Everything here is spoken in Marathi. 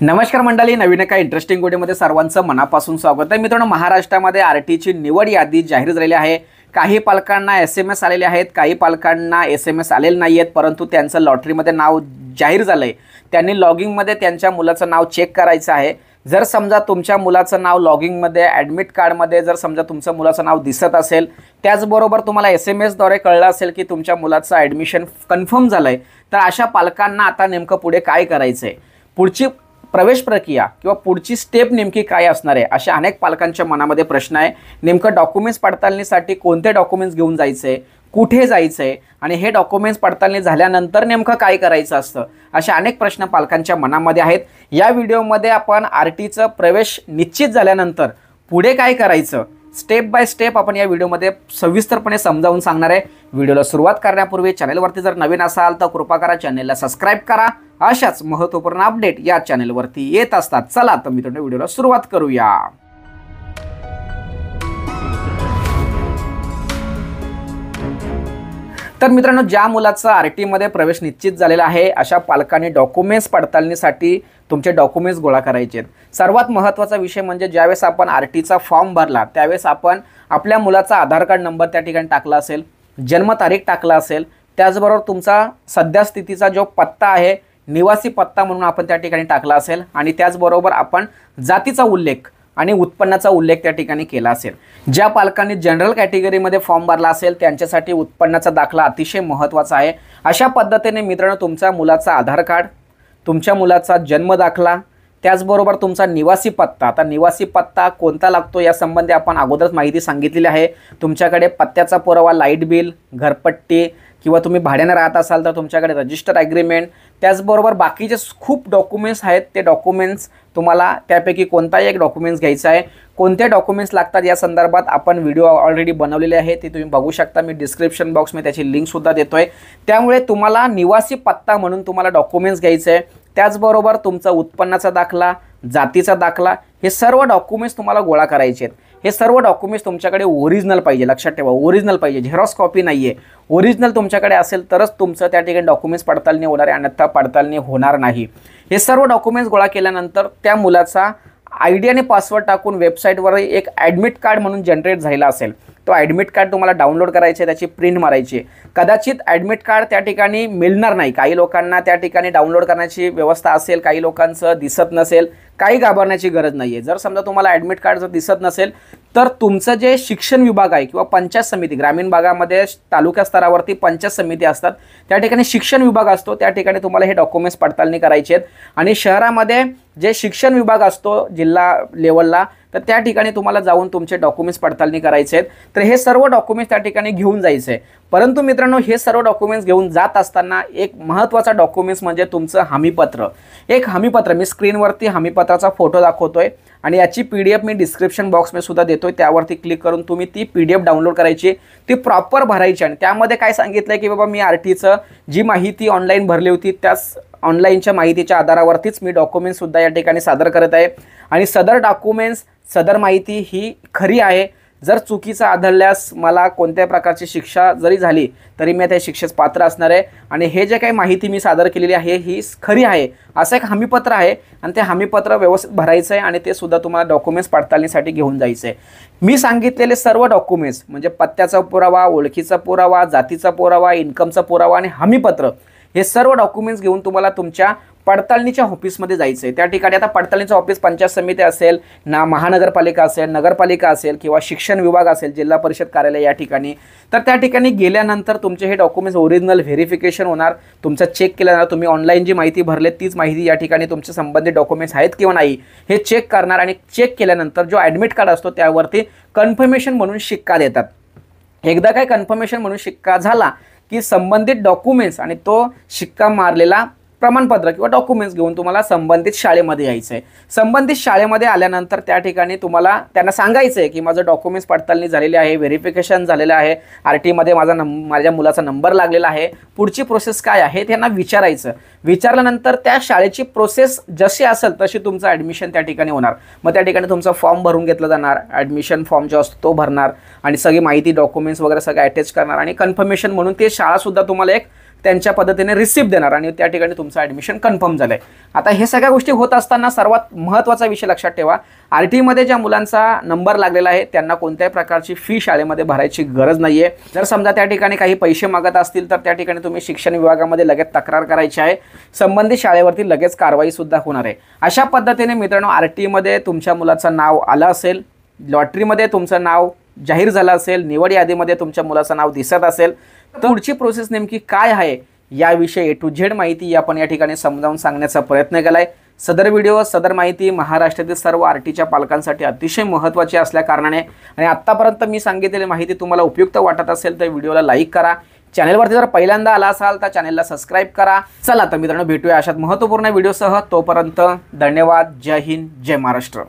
नमस्कार मंडळी, नवीन एका इंटरेस्टिंग व्हिडिओमध्ये सर्वांचं मनापासून स्वागत आहे। मित्रांनो, महाराष्ट्रामध्ये आरटीची निवड यादी जाहीर झालेली आहे। काही पालकांना SMS आलेले आहेत, काही पालकांना SMS आलेले नाहीयेत, परंतु त्यांचं लॉटरीमध्ये नाव जाहीर झालंय। त्यांनी लॉगिंगमध्ये त्यांच्या मुलाचं नाव चेक करायचं आहे। जर समजा तुमच्या मुलाचं नाव लॉगिंगमध्ये ॲडमिट कार्डमध्ये जर समजा तुमचं मुलाचं नाव दिसत असेल, त्याचबरोबर तुम्हाला SMS द्वारे कळलं असेल की तुमच्या मुलाचं ॲडमिशन कन्फर्म झालंय, तर अशा पालकांना आता नेमकं पुढे काय करायचं आहे, पुढची प्रवेश प्रक्रिया किंवा पुढची स्टेप नेमकी काय असणार आहे, अशा अनेक पालकांच्या मनामध्ये प्रश्न आहे। नेमकं डॉक्युमेंट्स पडताळणीसाठी कोणते डॉक्युमेंट्स घेऊन जायचे, कुठे जायचे आणि हे डॉक्युमेंट्स पडताळणी झाल्यानंतर नेमकं काय करायचं असतं, अशा अनेक प्रश्न पालकांच्या मनामध्ये आहेत। या व्हिडिओमध्ये आपण आरटीचं प्रवेश निश्चित झाल्यानंतर पुढे काय करायचं स्टेप बाय स्टेप आपण या व्हिडिओमध्ये सविस्तरपणे समजावून सांगणार आहे। व्हिडिओला सुरुवात करण्यापूर्वी चॅनलवरती जर नवीन असाल तर कृपा करा चॅनलला सबस्क्राइब करा। अशाच महत्त्वपूर्ण अपडेट या चॅनलवरती येत असतात। चला तर मित्रांनो, व्हिडिओला सुरुवात करूया। तर मित्रांनो, ज्या मुलाचा आरटीमध्ये प्रवेश निश्चित झालेला आहे अशा पालकांनी डॉक्युमेंट्स पडताळणीसाठी तुमचे डॉक्युमेंट्स गोळा करायचे आहेत। सर्वात महत्त्वाचा विषय म्हणजे ज्यावेळेस आपण आरटीचा फॉर्म भरला त्यावेळेस आपण आपल्या मुलाचा आधार कार्ड नंबर त्या ठिकाणी टाकला असेल, जन्मतारीख टाकला असेल, त्याचबरोबर तुमचा सध्या स्थितीचा जो पत्ता आहे निवासी पत्ता म्हणून आपण त्या ठिकाणी टाकला असेल आणि त्याचबरोबर आपण जातीचा उल्लेख आणि उत्पन्नाचा उल्लेख त्या ठिकाणी केला असेल। ज्या पालकांनी जनरल कॅटेगरीमध्ये फॉर्म भरला असेल त्यांच्यासाठी उत्पन्नाचा दाखला अतिशय महत्त्वाचा आहे। अशा पद्धतीने मित्रांनो, तुमच्या मुलाचा आधार कार्ड, तुमच्या मुलाचा जन्म दाखला, त्याचबरोबर तुमचा निवासी पत्ता, आता निवासी पत्ता कोणता लागतो या संबंधी आपण अगोदरच माहिती सांगितलेली आहे। तुमच्याकडे पत्त्याचा पुरावा, लाईट बिल, घरपट्टी किंवा तुम्ही भाड्याने राहत असाल तर तुमच्याकडे रजिस्टर ॲग्रीमेंट, त्याचबरोबर बाकीचे खूप डॉक्युमेंट्स आहेत। ते डॉक्युमेंट्स तुम्हाला त्यापैकी कोणताही एक डॉक्युमेंट्स घ्यायचा आहे। कोणते डॉक्युमेंट्स लागतात या संदर्भात आपण व्हिडिओ ऑलरेडी बनवलेले आहे, ते तुम्ही बघू शकता। मी डिस्क्रिप्शन बॉक्समध्ये त्याची लिंकसुद्धा देतोय। त्यामुळे तुम्हाला निवासी पत्ता म्हणून तुम्हाला डॉक्युमेंट्स घ्यायचे आहे। त्याचबरोबर तुमचा उत्पन्नाचा दाखला, जातीचा दाखला, हे सर्व डॉक्युमेंट्स तुम्हाला गोळा करायचे आहेत। हे सर्व डॉक्युमेंट्स तुमच्याकडे ओरिजिनल पाहिजे, लक्षात ठेवा, ओरिजिनल पाहिजे, झेरॉक्स कॉपी नाही आहे। ओरिजिनल तुमच्याकडे असेल तरच तुमचं त्या ठिकाणी डॉक्युमेंट्स पडताळणी होणार आहे, अन्यथा पडताळणी होणार नाही। हे सर्व डॉक्युमेंट्स गोळा केल्यानंतर त्या मुलाचा ID आणि पासवर्ड टाकून वेबसाईटवर एक ॲडमिट कार्ड म्हणून जनरेट झालेला असेल, तो ॲडमिट कार्ड तुम्हाला डाउनलोड करायचे, त्याची प्रिंट मारायची। कदाचित ॲडमिट कार्ड त्या ठिकाणी मिळणार नाही, काही लोकांना त्या ठिकाणी डाउनलोड करण्याची व्यवस्था असेल, काही लोकांचं दिसत नसेल, काही घाबरण्याची गरज नाही आहे। जर समजा तुम्हाला ॲडमिट कार्ड जर दिसत नसेल तर तुमचं जे शिक्षण विभाग आहे किंवा पंचायत समिती, ग्रामीण भागामध्ये तालुका स्तरावरती पंचायत समिती असतात, त्या ठिकाणी शिक्षण विभाग असतो, त्या ठिकाणी तुम्हाला हे डॉक्युमेंट्स पडताळणी करायचे आहेत। आणि शहरामध्ये जे शिक्षण विभाग असतो जिल्हा लेवलला, तर त्या ठिकाणी तुम्हाला जाऊन तुमचे डॉक्युमेंट्स पडताळणी करायचे आहेत। तर हे सर्व डॉक्युमेंट्स त्या ठिकाणी घेऊन जायचे आहे। परंतु मित्रांनो, हे सर्व डॉक्युमेंट्स घेऊन जात असताना एक महत्त्वाचा डॉक्युमेंट्स म्हणजे तुमचं हमीपत्र। एक हमीपत्र, मी स्क्रीनवरती हमीपत्राचा फोटो दाखवतोय आणि याची PDF मी डिस्क्रिप्शन बॉक्समध्ये सुद्धा देतोय, त्यावरती क्लिक करून तुम्ही ती PDF डाउनलोड करायची, ती प्रॉपर भरायची। आणि त्यामध्ये काय सांगितलं आहे की बाबा मी आरटीचं जी माहिती ऑनलाईन भरली होती त्याच ऑनलाईनच्या माहितीच्या आधारावरतीच मी डॉक्युमेंट्ससुद्धा या ठिकाणी सादर करत आहे आणि सदर डॉक्युमेंट्स, सदर माहिती ही खरी आहे। जर चुकीचं आढळल्यास मला कोणत्याही प्रकारची शिक्षा जरी झाली तरी मी त्या शिक्षेस पात्र असणार आहे आणि हे जे काही माहिती मी सादर केलेली आहे ही खरी आहे, असं एक हमीपत्र आहे आणि ते हमीपत्र व्यवस्थित भरायचं आहे आणि ते सुद्धा तुम्हाला डॉक्युमेंट्स पडताळणीसाठी घेऊन जायचं आहे। मी सांगितलेले सर्व डॉक्युमेंट्स म्हणजे पत्त्याचा पुरावा, ओळखीचा पुरावा, जातीचा पुरावा, इन्कमचा पुरावा आणि हमीपत्र, हे सर्व डॉक्युमेंट्स घेऊन तुम्हाला तुमच्या पडताळणीच्या ऑफिसमध्ये जायचं आहे। त्या ठिकाणी आता पडताळणीचं ऑफिस पंचायत समिती असेल ना, महानगरपालिका असेल, नगरपालिका असेल किंवा शिक्षण विभाग असेल, जिल्हा परिषद कार्यालय या ठिकाणी, तर त्या ठिकाणी गेल्यानंतर तुमचे हे डॉक्युमेंट्स ओरिजिनल व्हेरिफिकेशन होणार, तुमचं चेक केलं जाणार। तुम्ही ऑनलाईन जी माहिती भरले तीच माहिती या ठिकाणी तुमचे संबंधित डॉक्युमेंट्स आहेत किंवा नाही हे चेक करणार आणि चेक केल्यानंतर जो ॲडमिट कार्ड असतो त्यावरती कन्फर्मेशन म्हणून शिक्का देतात। एकदा काय कन्फर्मेशन म्हणून शिक्का झाला की संबंधित डॉक्युमेंट्स आणि तो शिक्का मारलेला प्रमाणपत्र किंवा डॉक्युमेंट्स घेऊन तुम्हाला संबंधित शाळेमध्ये यायचं आहे। संबंधित शाळेमध्ये आल्यानंतर त्या ठिकाणी तुम्हाला त्यांना सांगायचं आहे की माझं डॉक्युमेंट्स पडताळणी झालेली आहे, व्हेरिफिकेशन झालेलं आहे, आरटीमध्ये माझ्या मुलाचा नंबर लागलेला आहे, पुढची प्रोसेस काय आहे त्यांना विचारायचं। विचारल्यानंतर त्या शाळेची प्रोसेस जशी असेल तशी तुमचं ॲडमिशन त्या ठिकाणी होणार। मग त्या ठिकाणी तुमचा फॉर्म भरून घेतला जाणार, ॲडमिशन फॉर्म जो असतो तो भरणार आणि सगळी माहिती, डॉक्युमेंट्स वगैरे सगळं अटॅच करणार आणि कन्फर्मेशन म्हणून ते शाळासुद्धा तुम्हाला एक त्यांच्या पद्धतीने रिसिप्ट देणार आणि त्या ठिकाणी तुमचं ॲडमिशन कन्फर्म झालं आहे. आता हे सगळ्या गोष्टी होत असताना सर्वात महत्त्वाचा विषय लक्षात ठेवा, RT ज्या मुलांचा नंबर लागलेला आहे त्यांना कोणत्याही प्रकारची फी शाळेमध्ये भरायची गरज नाही आहे. जर समजा त्या ठिकाणी काही पैसे मागत असतील तर त्या ठिकाणी तुम्ही शिक्षण विभागामध्ये लगेच तक्रार करायची आहे, संबंधित शाळेवरती लगेच कारवाईसुद्धा होणार आहे. अशा पद्धतीने मित्रांनो RT तुमच्या मुलाचं नाव आलं असेल, लॉटरीमध्ये तुमचं नाव जाहीर झालं असेल, निवड यादीमध्ये तुमच्या मुलाचं नाव दिसत असेल तर पुढची प्रोसेस नेमकी काय आहे याविषयी A to Z माहिती आपण या ठिकाणी समजावून सांगण्याचा प्रयत्न केला आहे. सदर व्हिडिओ सदर माहिती महाराष्ट्रातील सर्व RTच्या पालकांसाठी अतिशय महत्त्वाची असल्या कारणाने आणि आत्तापर्यंत मी सांगितलेली माहिती तुम्हाला उपयुक्त वाटत असेल तर व्हिडिओला लाईक करा. चॅनलवरती जर पहिल्यांदा आला असाल तर चॅनलला सबस्क्राईब करा. चला तर मित्रांनो भेटूया अशाच महत्त्वपूर्ण व्हिडिओसह. तोपर्यंत धन्यवाद. जय हिंद, जय महाराष्ट्र.